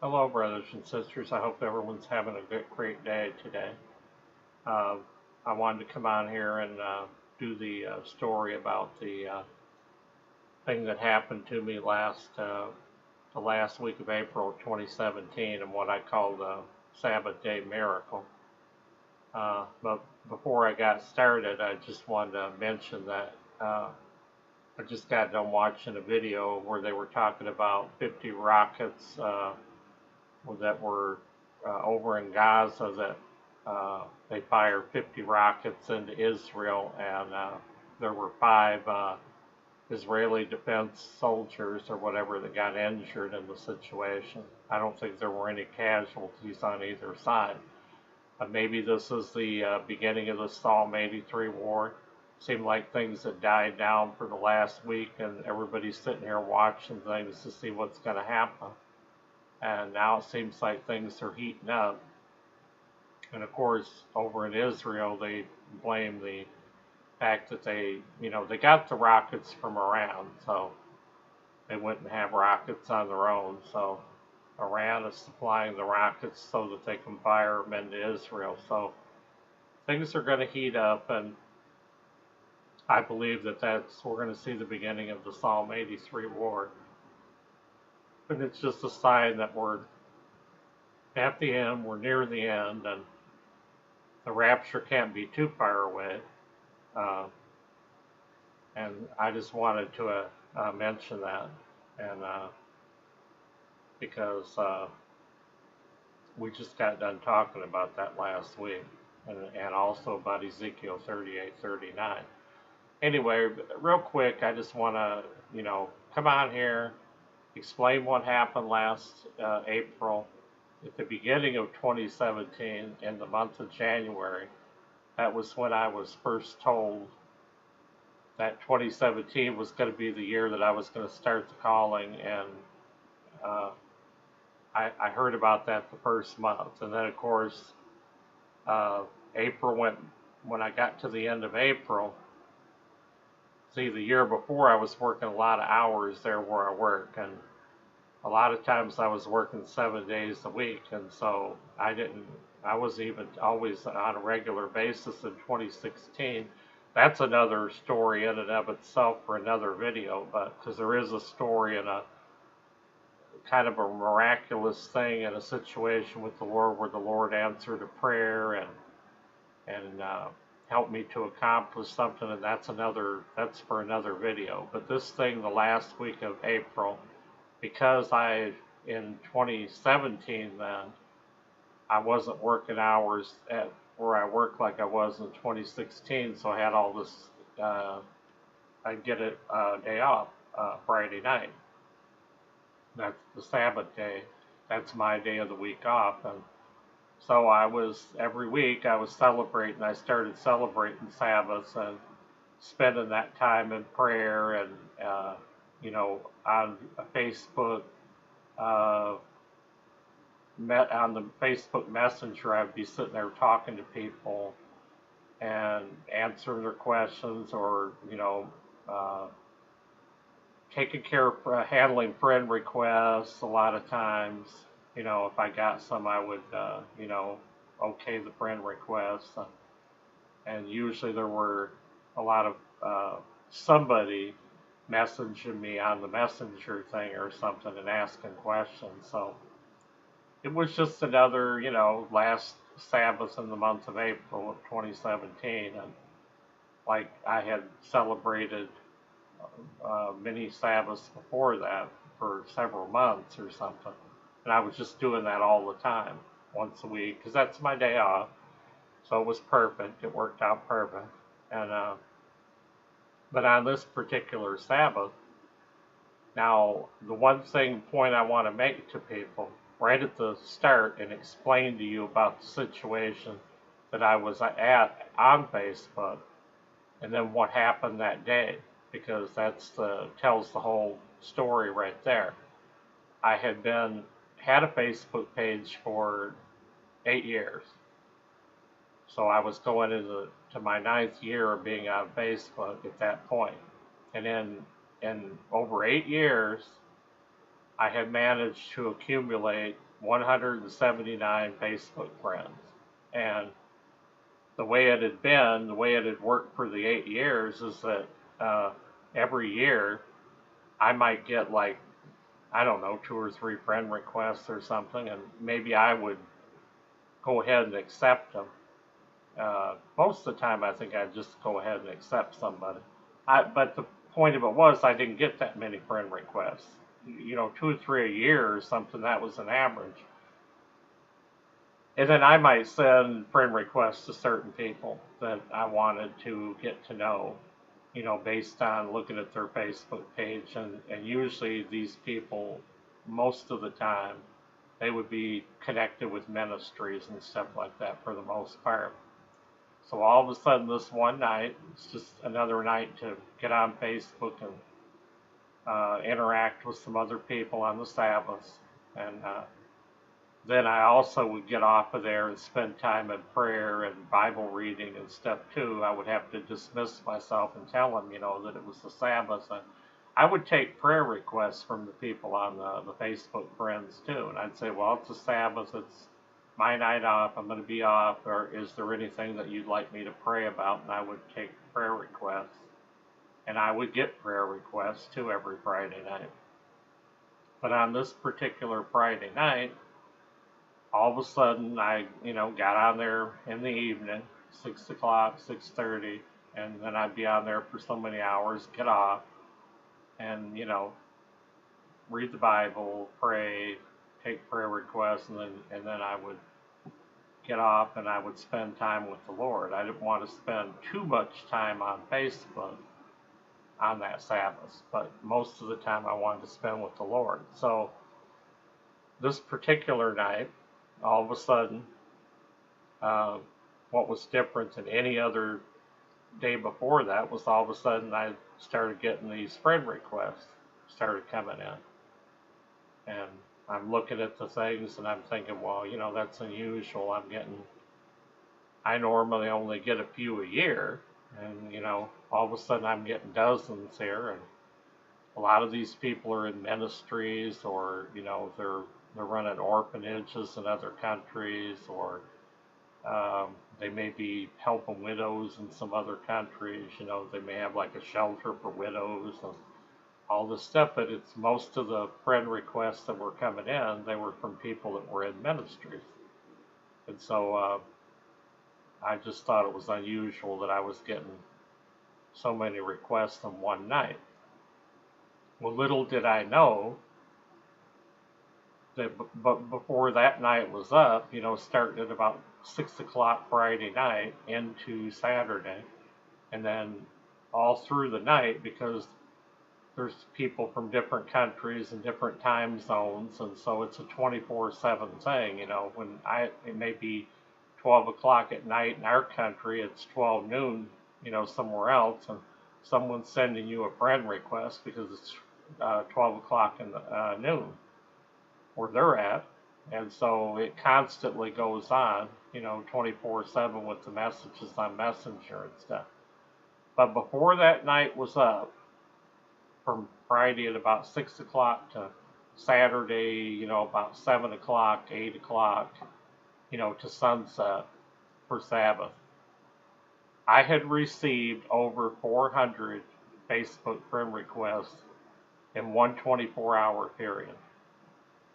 Hello, brothers and sisters. I hope everyone's having a great day today. Uh, I wanted to come on here and do the story about the thing that happened to me the last week of April 2017 and what I call the Sabbath Day miracle. But before I got started, I just wanted to mention that I just got done watching a video where they were talking about 50 rockets that were over in Gaza that they fired 50 rockets into Israel, and there were five Israeli defense soldiers or whatever that got injured in the situation. I don't think there were any casualties on either side. Maybe this is the beginning of the Psalm 83 war. Seemed like things had died down for the last week, and everybody's sitting here watching things to see what's going to happen. And now it seems like things are heating up. And of course, over in Israel, they blame the fact that they got the rockets from Iran, so they wouldn't have rockets on their own. So Iran is supplying the rockets so that they can fire them into Israel. So things are going to heat up, and I believe that we're going to see the beginning of the Psalm 83 war. And it's just a sign that we're at the end, we're near the end, and the rapture can't be too far away. Uh, and I just wanted to mention that, and because we just got done talking about that last week, and also about Ezekiel 38:39. Anyway, real quick, I just want to, come on here, explain what happened last April. At the beginning of 2017, in the month of January, that was when I was first told that 2017 was going to be the year that I was going to start the calling, and uh, I heard about that the first month. And then, of course, April went, when I got to the end of April, see, the year before I was working a lot of hours there where I work, and a lot of times I was working 7 days a week, and so I was even always on a regular basis in 2016. That's another story in and of itself for another video, but because there is a story and a kind of a miraculous thing in a situation with the Lord where the Lord answered a prayer and helped me to accomplish something, and that's for another video. But this thing, the last week of April, because in 2017 then, I wasn't working hours at where I worked like I was in 2016, so I had all this, I'd get a day off Friday night. That's the Sabbath day. That's my day of the week off. And so every week I was celebrating. I started celebrating Sabbaths and spending that time in prayer and, on Facebook, on the Facebook Messenger, I'd be sitting there talking to people and answering their questions, or taking care of handling friend requests. A lot of times, if I got some, I would okay the friend requests, and usually there were a lot of somebody messaging me on the messenger thing or something and asking questions. So it was just another, last Sabbath in the month of April of 2017. And like I had celebrated many Sabbaths before that for several months or something. And I was just doing that all the time, once a week, because that's my day off. So it was perfect. It worked out perfect. And but on this particular Sabbath, now the point I want to make to people right at the start and explain to you about the situation that I was at on Facebook, and then what happened that day, because tells the whole story right there. I had a Facebook page for 8 years. So I was going to my 9th year of being on Facebook at that point. And in over 8 years, I had managed to accumulate 179 Facebook friends. And the way it had been, the way it had worked for the 8 years is that every year I might get like, I don't know, 2 or 3 friend requests or something, and maybe I would go ahead and accept them. Most of the time, I think I'd just go ahead and accept somebody. But the point of it was, I didn't get that many friend requests. 2 or 3 a year or something, that was an average. And then I might send friend requests to certain people that I wanted to get to know, based on looking at their Facebook page. And usually these people, most of the time, they would be connected with ministries and stuff like that for the most part. So all of a sudden this one night, it's just another night to get on Facebook and interact with some other people on the Sabbath. And then I also would get off of there and spend time in prayer and Bible reading and stuff too. I would have to dismiss myself and tell them, that it was the Sabbath. And I would take prayer requests from the people on the Facebook friends too. And I'd say, well, it's the Sabbath. It's my night off. I'm going to be off. Or is there anything that you'd like me to pray about? And I would take prayer requests. And I would get prayer requests too every Friday night. But on this particular Friday night, all of a sudden I, got on there in the evening, 6 o'clock, 6:30, and then I'd be on there for so many hours, get off, and, read the Bible, pray, take prayer requests, and then I would get off and I would spend time with the Lord. I didn't want to spend too much time on Facebook on that Sabbath, but most of the time I wanted to spend with the Lord. So this particular night, all of a sudden, what was different than any other day before that was all of a sudden I started getting these friend requests started coming in. And I'm looking at the things and I'm thinking, well, that's unusual. I normally only get a few a year. And, all of a sudden I'm getting dozens here. And a lot of these people are in ministries or, they're running orphanages in other countries, or they may be helping widows in some other countries. They may have like a shelter for widows and all this stuff. But it's most of the friend requests that were coming in, they were from people that were in ministries. And so I just thought it was unusual that I was getting so many requests in one night. Well, little did I know that but before that night was up, starting at about 6 o'clock Friday night into Saturday, and then all through the night, because there's people from different countries and different time zones, and so it's a 24/7 thing. When it may be 12 o'clock at night in our country, it's 12 noon, somewhere else, and someone's sending you a friend request because it's 12 o'clock in the noon where they're at. And so it constantly goes on, 24/7 with the messages on Messenger and stuff. But before that night was up, from Friday at about 6 o'clock to Saturday, about 7 o'clock, 8 o'clock, to sunset for Sabbath, I had received over 400 Facebook friend requests in one 24-hour period.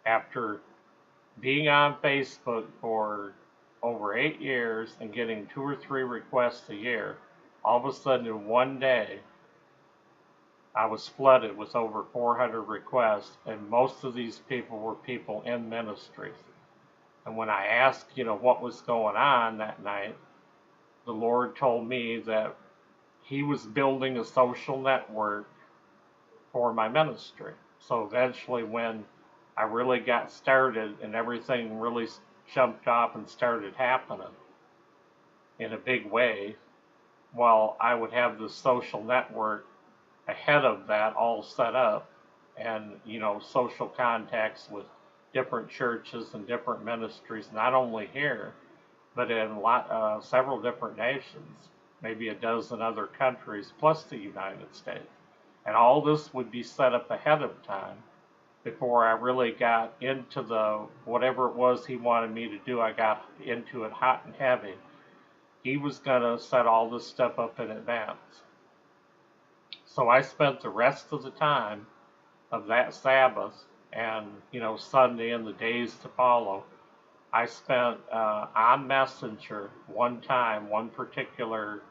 After being on Facebook for over 8 years and getting 2 or 3 requests a year, all of a sudden in one day, I was flooded with over 400 requests, and most of these people were people in ministries. And when I asked, what was going on that night, the Lord told me that He was building a social network for my ministry. So eventually when I really got started and everything really jumped off and started happening in a big way, well, I would have the social network ahead of that all set up, and social contacts with different churches and different ministries, not only here, but in several different nations, maybe a dozen other countries plus the United States. And all this would be set up ahead of time, before I really got into the whatever it was he wanted me to do. I got into it hot and heavy. He was going to set all this stuff up in advance. So I spent the rest of the time of that Sabbath and, Sunday and the days to follow. I spent on Messenger one time, one particular,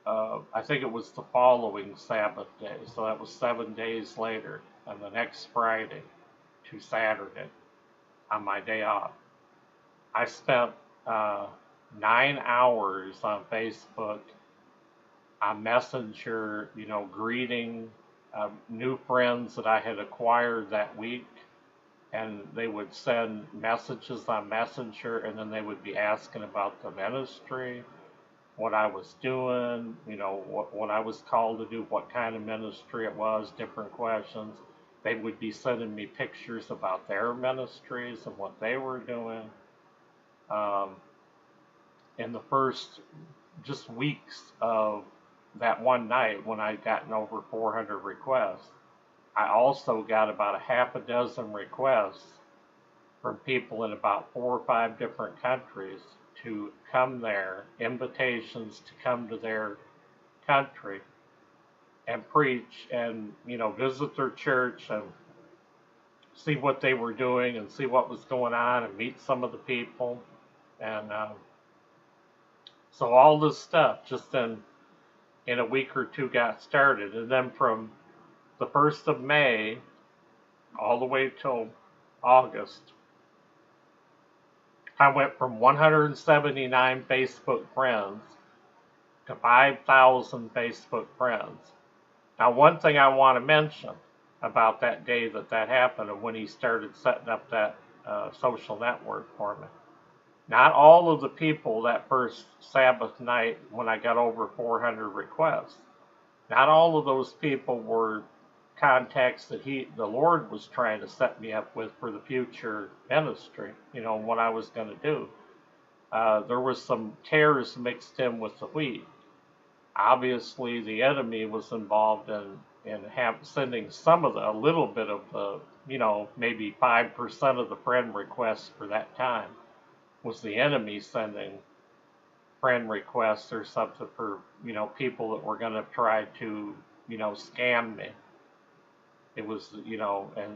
I think it was the following Sabbath day. So that was 7 days later, on the next Friday to Saturday on my day off. I spent 9 hours on Facebook, on Messenger, greeting new friends that I had acquired that week. And they would send messages on Messenger, and then they would be asking about the ministry, what I was doing, what I was called to do, what kind of ministry it was, different questions. They would be sending me pictures about their ministries and what they were doing. In the first just weeks of that one night when I'd gotten over 400 requests, I also got about a half a dozen requests from people in about 4 or 5 different countries to come there, invitations to come to their country and preach and, visit their church and see what they were doing and see what was going on and meet some of the people. And so all this stuff just in a week or two got started. And then from the 1st of May all the way till August, I went from 179 Facebook friends to 5,000 Facebook friends. Now, one thing I want to mention about that day that happened and when he started setting up that social network for me, not all of the people that first Sabbath night when I got over 400 requests, not all of those people were contacts that the Lord was trying to set me up with for the future ministry, what I was going to do. There was some tares mixed in with the wheat. Obviously, the enemy was involved in sending a little bit of the, maybe 5% of the friend requests for that time was the enemy sending friend requests or something for, people that were going to try to, scam me. It was,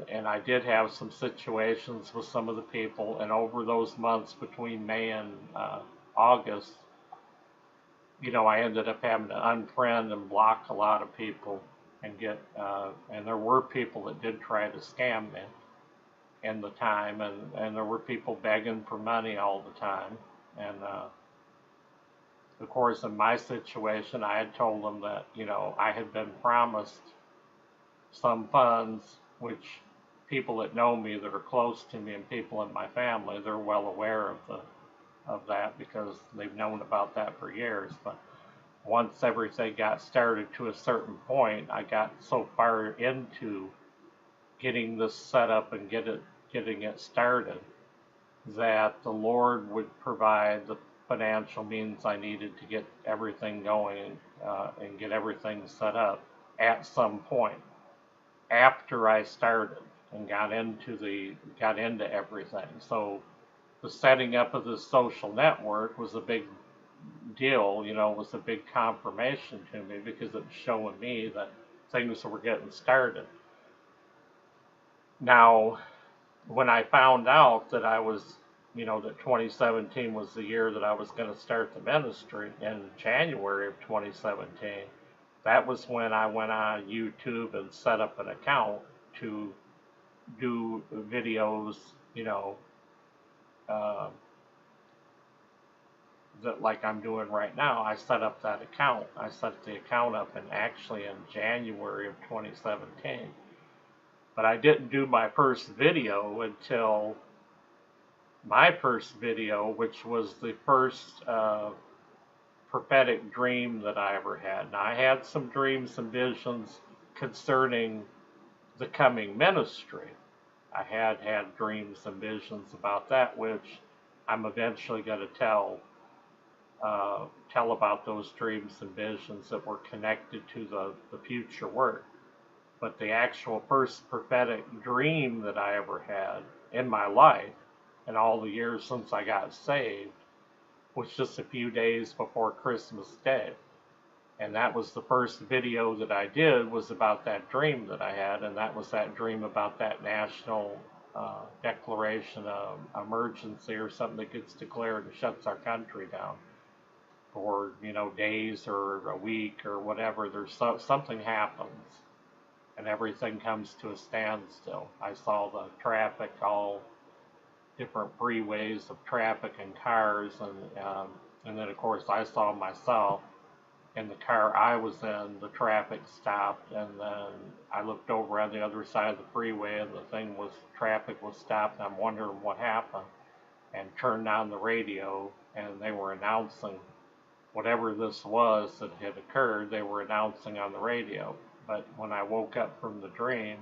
and I did have some situations with some of the people, and over those months between May and August, I ended up having to unfriend and block a lot of people and and there were people that did try to scam me in the time, and there were people begging for money all the time. And of course, in my situation, I had told them that, I had been promised some funds, which people that know me, that are close to me, and people in my family, they're well aware of that because they've known about that for years. But once everything got started to a certain point, I got so far into getting this set up and getting it started that the Lord would provide the financial means I needed to get everything going and get everything set up at some point after I started and got into everything. So the setting up of this social network was a big deal, was a big confirmation to me because it was showing me that things were getting started. Now, when I found out that I was, that 2017 was the year that I was going to start the ministry in January of 2017, that was when I went on YouTube and set up an account to do videos, that like I'm doing right now. I set up that account. I set the account up actually in January of 2017. But I didn't do my first video until my first video, which was the first prophetic dream that I ever had. Now, I had some dreams and visions concerning the coming ministry. I had dreams and visions about that, which I'm eventually going to tell about those dreams and visions that were connected to the future work. But the actual first prophetic dream that I ever had in my life, in all the years since I got saved, was just a few days before Christmas Day. And that was the first video that I did, was about that dream that I had, and that was that dream about that national declaration of emergency or something that gets declared and shuts our country down for, days or a week or whatever. Something happens and everything comes to a standstill. I saw the traffic, all different freeways of traffic and cars, and then of course I saw myself in the car I was in. The traffic stopped, and then I looked over on the other side of the freeway, and traffic was stopped, and I'm wondering what happened, and turned on the radio, and they were announcing whatever this was that had occurred. They were announcing on the radio. But when I woke up from the dream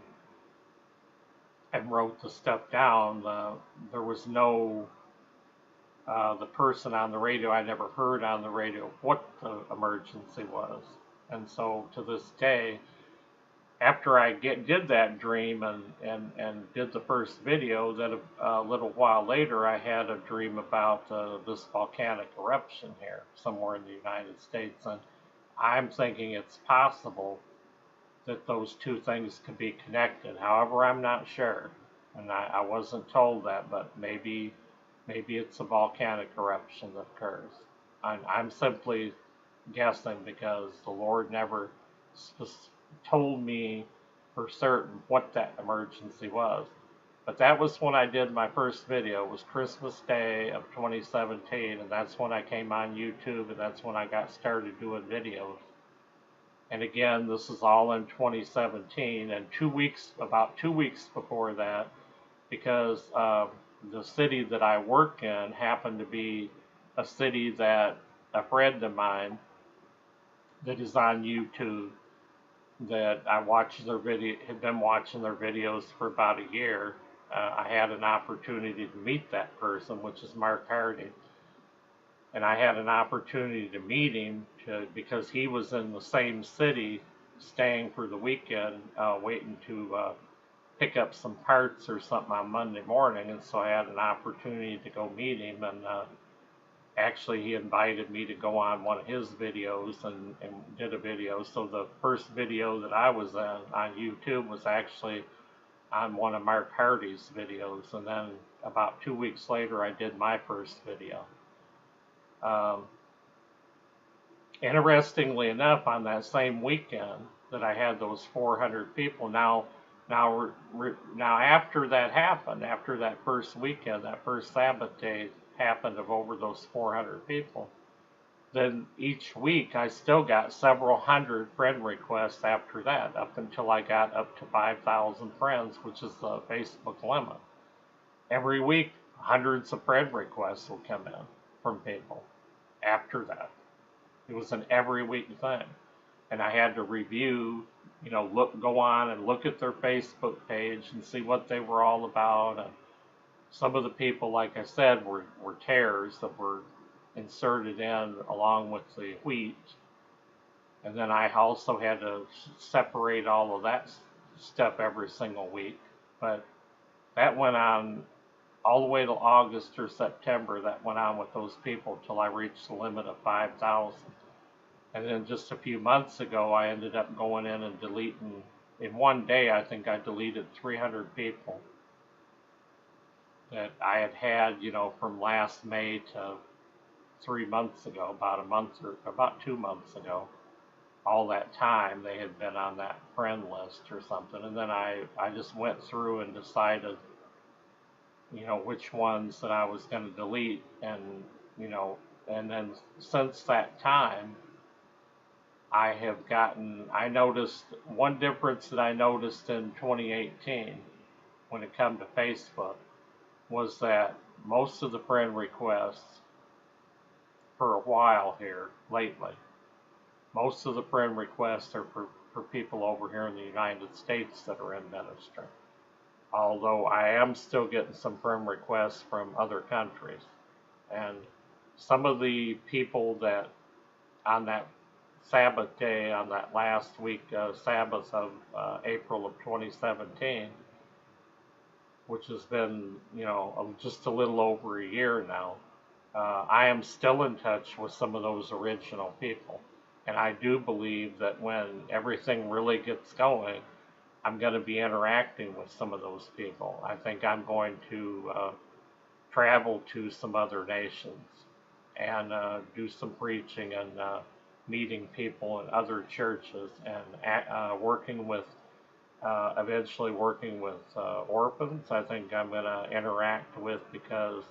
and wrote the stuff down, there was no, the person on the radio, I never heard on the radio what the emergency was. And so to this day, after I did that dream and did the first video, then a little while later I had a dream about this volcanic eruption here somewhere in the United States. And I'm thinking it's possible that those two things could be connected. However, I'm not sure, and I wasn't told that, but maybe it's a volcanic eruption that occurs. I'm simply guessing because the Lord never told me for certain what that emergency was. But that was when I did my first video. It was Christmas Day of 2017, and that's when I came on YouTube, and that's when I got started doing videos. And again, this is all in 2017, and about 2 weeks before that, because the city that I work in happened to be a city that a friend of mine that is on YouTube, that I watched their video, had been watching their videos for about a year. I had an opportunity to meet that person, which is Mark Hardy. And I had an opportunity to meet him because he was in the same city, staying for the weekend, waiting to pick up some parts or something on Monday morning. And so I had an opportunity to go meet him. And actually, he invited me to go on one of his videos and did a video. So the first video that I was on YouTube was actually on one of Mark Hardy's videos. And then about 2 weeks later, I did my first video. Interestingly enough, on that same weekend that I had those 400 people, now after that happened, after that first weekend, that first Sabbath day happened of over those 400 people, then each week I still got several hundred friend requests after that, up until I got up to 5,000 friends, which is the Facebook limit. Every week, hundreds of friend requests will come in from people after that. It was an every week thing. And I had to review, go on and look at their Facebook page and see what they were all about. And some of the people, like I said, were tares that were inserted in along with the wheat. And then I also had to separate all of that stuff every single week. But that went on all the way to August or September. That went on with those people till I reached the limit of 5,000. And then just a few months ago, I ended up going in and deleting, in one day, I think I deleted 300 people that I had, from last May to 3 months ago, about 2 months ago. All that time, they had been on that friend list or something. And then I just went through and decided, which ones that I was going to delete. And, and then since that time, I noticed one difference that I noticed in 2018 when it come to Facebook was that most of the friend requests for a while here lately, most of the friend requests are for people over here in the United States that are in ministry. Although I am still getting some friend requests from other countries. And some of the people that on that Sabbath day on that last week Sabbath of April of 2017, which has been, just a little over a year now. I am still in touch with some of those original people. And I do believe that when everything really gets going, I'm going to be interacting with some of those people. I think I'm going to travel to some other nations and do some preaching and meeting people in other churches and eventually working with orphans. I think I'm going to interact with because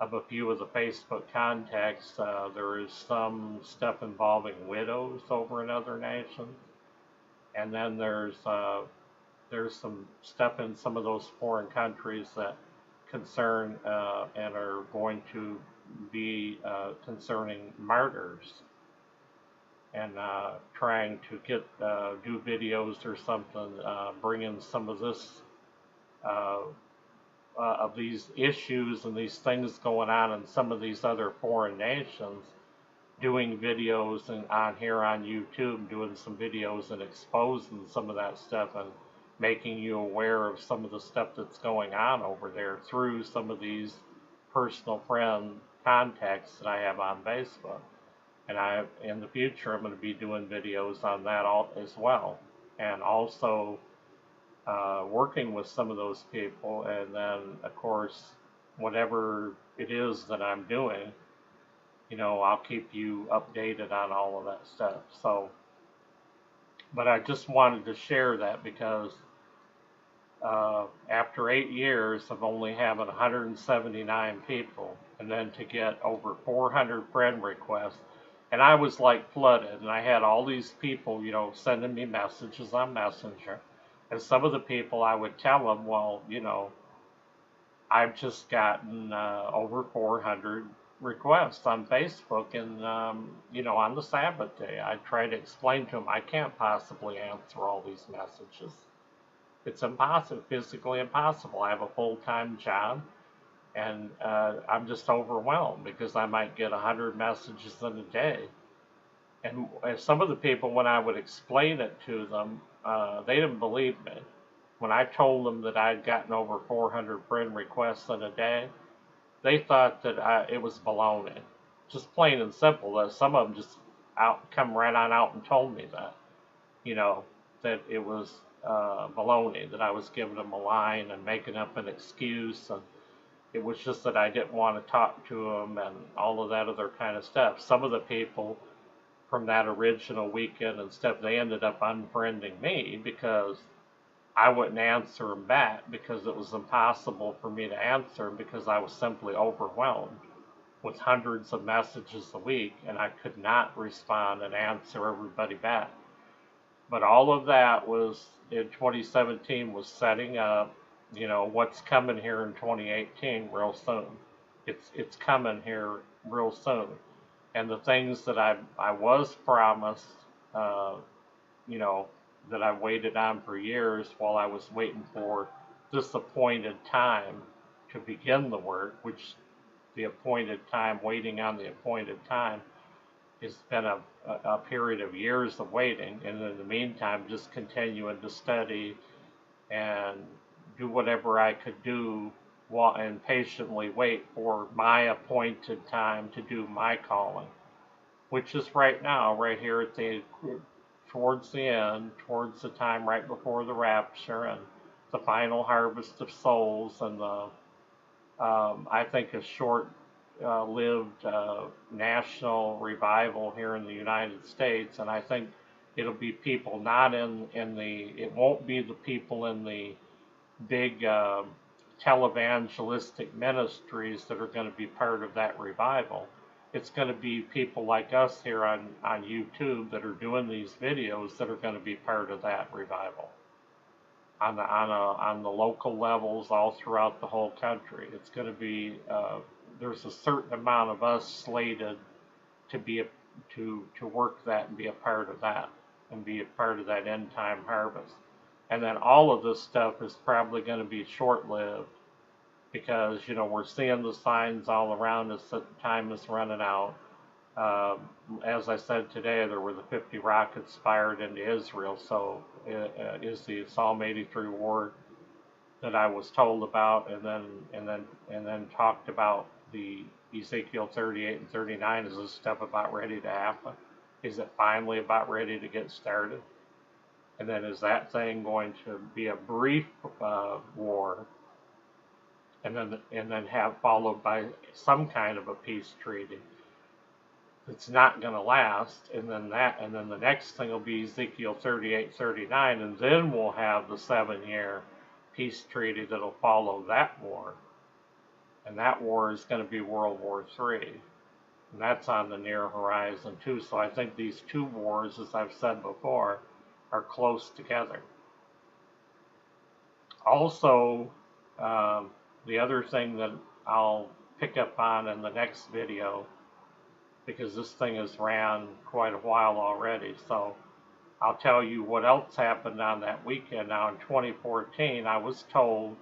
of a few of the Facebook contacts. There is some stuff involving widows over in other nations, and then there's some stuff in some of those foreign countries that concern and are going to be concerning martyrs, and trying to do videos or something, bringing some of this of these issues and these things going on in some of these other foreign nations, doing videos and on here on YouTube, doing some videos and exposing some of that stuff and making you aware of some of the stuff that's going on over there through some of these personal friend contacts that I have on Facebook. And in the future, I'm going to be doing videos on that as well, and also working with some of those people. And then, of course, whatever it is that I'm doing, I'll keep you updated on all of that stuff. So, but I just wanted to share that because after 8 years of only having 179 people, and then to get over 400 friend requests, and I was like flooded, and I had all these people, sending me messages on Messenger, and some of the people I would tell them, well, I've just gotten over 400 requests on Facebook, and on the Sabbath day, I try to explain to them I can't possibly answer all these messages. It's impossible, physically impossible. I have a full-time job, and I'm just overwhelmed because I might get 100 messages in a day. And some of the people, when I would explain it to them, they didn't believe me. When I told them that I'd gotten over 400 friend requests in a day, they thought that it was baloney. Just plain and simple. That some of them just come right on out and told me that, that it was baloney, that I was giving them a line and making up an excuse, and it was just that I didn't want to talk to them and all of that other kind of stuff. Some of the people from that original weekend and stuff, they ended up unfriending me because I wouldn't answer them back, because it was impossible for me to answer them because I was simply overwhelmed with hundreds of messages a week, and I could not respond and answer everybody back. But all of that was in 2017 was setting up, what's coming here in 2018 real soon. It's coming here real soon. And the things that I was promised, that I waited on for years while I was waiting for this appointed time to begin the work, which the appointed time, waiting on the appointed time, has been a period of years of waiting. And in the meantime, just continuing to study and do whatever I could do and patiently wait for my appointed time to do my calling, which is right now, right here at towards the end, towards the time right before the rapture and the final harvest of souls, and I think a short-lived national revival here in the United States. And I think it'll be people not it won't be the people in the big televangelistic ministries that are going to be part of that revival. It's going to be people like us here on YouTube that are doing these videos that are going to be part of that revival on the local levels all throughout the whole country. It's going to be there's a certain amount of us slated to be to work that and be a part of that and be a part of that end time harvest. And then all of this stuff is probably going to be short-lived, because we're seeing the signs all around us that time is running out. As I said today, there were the 50 rockets fired into Israel. So is the Psalm 83 war that I was told about, and then talked about the Ezekiel 38 and 39. Is this stuff about ready to happen? Is it finally about ready to get started? And then is that thing going to be a brief war, and then have followed by some kind of a peace treaty? It's not going to last, and then the next thing will be Ezekiel 38, 39, and then we'll have the 7-year peace treaty that'll follow that war, and that war is going to be World War III, and that's on the near horizon too. So I think these two wars, as I've said before, are close together. Also, the other thing that I'll pick up on in the next video, because this thing has ran quite a while already, so I'll tell you what else happened on that weekend. Now in 2014, I was told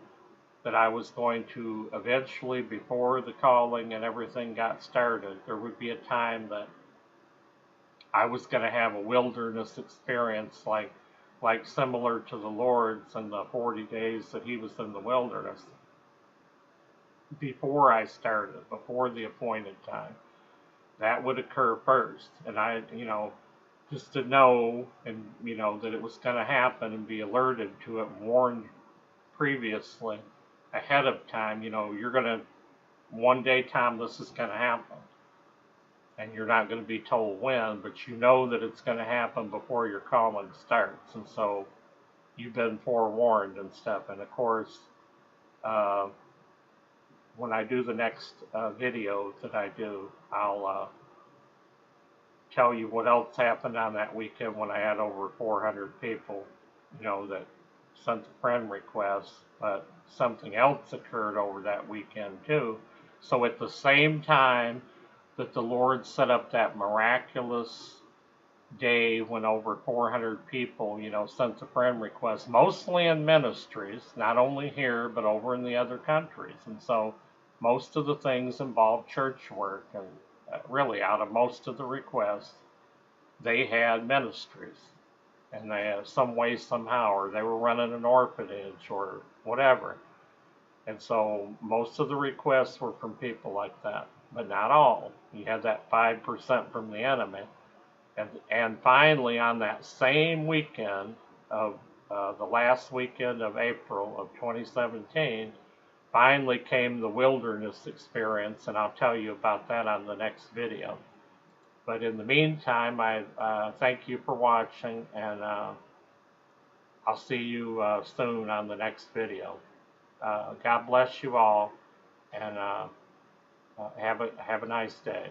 that I was going to eventually, before the calling and everything got started, there would be a time that I was going to have a wilderness experience like similar to the Lord's in the 40 days that he was in the wilderness before I started, before the appointed time. That would occur first, and I, just to know, and that it was going to happen and be alerted to it, warned previously ahead of time. You're going to, one day, Tom, this is going to happen, and you're not going to be told when, but you know that it's going to happen before your calling starts, and so you've been forewarned and stuff. And of course, when I do the next video that I do, I'll tell you what else happened on that weekend when I had over 400 people, that sent a friend request, but something else occurred over that weekend too. So at the same time that the Lord set up that miraculous day when over 400 people, sent a friend request, mostly in ministries, not only here, but over in the other countries. And so most of the things involved church work, and really out of most of the requests, they had ministries, and they had some way, somehow, or they were running an orphanage or whatever. And so most of the requests were from people like that, but not all. You had that 5% from the enemy. And finally, on that same weekend of the last weekend of April of 2017, finally came the wilderness experience, and I'll tell you about that on the next video. But in the meantime, I thank you for watching, and I'll see you soon on the next video. God bless you all, and have a nice day.